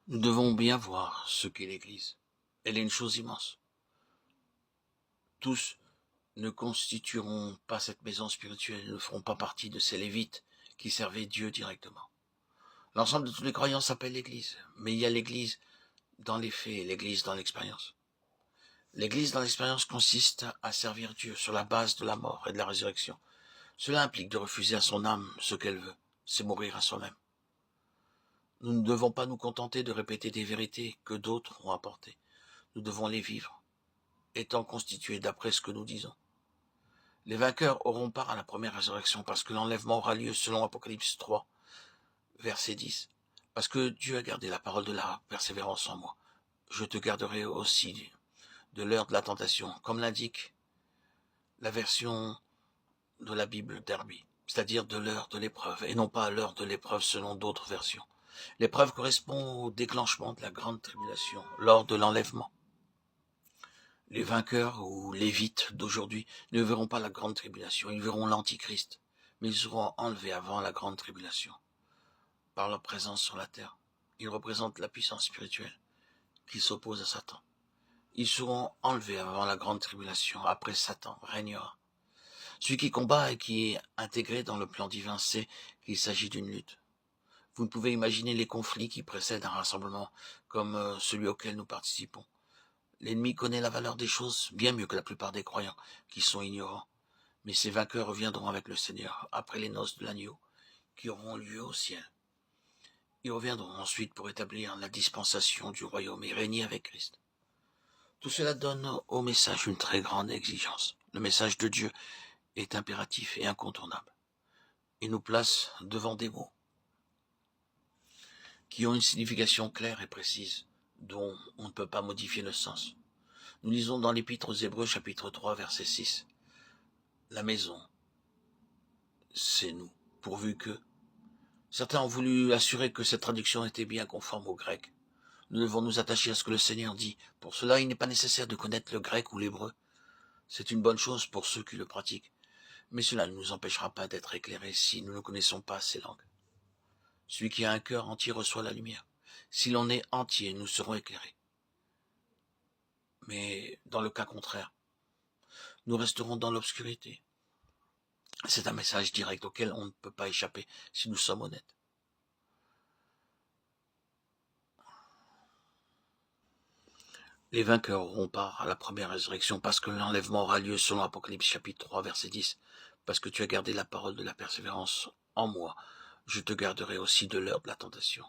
Nous devons bien voir ce qu'est l'Église. Elle est une chose immense. Tous ne constitueront pas cette maison spirituelle, ne feront pas partie de ces lévites qui servaient Dieu directement. L'ensemble de tous les croyants s'appelle l'Église, mais il y a l'Église dans les faits et l'Église dans l'expérience. L'Église dans l'expérience consiste à servir Dieu sur la base de la mort et de la résurrection. Cela implique de refuser à son âme ce qu'elle veut, c'est mourir à soi-même. Nous ne devons pas nous contenter de répéter des vérités que d'autres ont apportées. Nous devons les vivre, étant constitués d'après ce que nous disons. Les vainqueurs auront part à la première résurrection parce que l'enlèvement aura lieu selon Apocalypse 3, verset 10. Parce que Dieu a gardé la parole de la persévérance en moi. Je te garderai aussi de l'heure de la tentation, comme l'indique la version de la Bible Derby, c'est-à-dire de l'heure de l'épreuve, et non pas à l'heure de l'épreuve selon d'autres versions. L'épreuve correspond au déclenchement de la grande tribulation, lors de l'enlèvement. Les vainqueurs ou lévites d'aujourd'hui ne verront pas la grande tribulation, ils verront l'antichrist, mais ils seront enlevés avant la grande tribulation, par leur présence sur la terre. Ils représentent la puissance spirituelle qui s'oppose à Satan. Ils seront enlevés avant la grande tribulation, après Satan régnera. Celui qui combat et qui est intégré dans le plan divin sait qu'il s'agit d'une lutte. Vous ne pouvez imaginer les conflits qui précèdent un rassemblement comme celui auquel nous participons. L'ennemi connaît la valeur des choses bien mieux que la plupart des croyants qui sont ignorants. Mais ces vainqueurs reviendront avec le Seigneur après les noces de l'agneau qui auront lieu au ciel. Ils reviendront ensuite pour établir la dispensation du royaume et régner avec Christ. Tout cela donne au message une très grande exigence. Le message de Dieu est impératif et incontournable. Il nous place devant des mots qui ont une signification claire et précise, dont on ne peut pas modifier le sens. Nous lisons dans l'Épître aux Hébreux, chapitre 3, verset 6. La maison, c'est nous, pourvu que... Certains ont voulu assurer que cette traduction était bien conforme au grec. Nous devons nous attacher à ce que le Seigneur dit. Pour cela, il n'est pas nécessaire de connaître le grec ou l'hébreu. C'est une bonne chose pour ceux qui le pratiquent. Mais cela ne nous empêchera pas d'être éclairés si nous ne connaissons pas ces langues. Celui qui a un cœur entier reçoit la lumière. Si l'on est entier, nous serons éclairés. Mais dans le cas contraire, nous resterons dans l'obscurité. C'est un message direct auquel on ne peut pas échapper si nous sommes honnêtes. Les vainqueurs auront part à la première résurrection parce que l'enlèvement aura lieu selon Apocalypse chapitre 3 verset 10. Parce que tu as gardé la parole de la persévérance en moi, je te garderai aussi de l'heure de la tentation.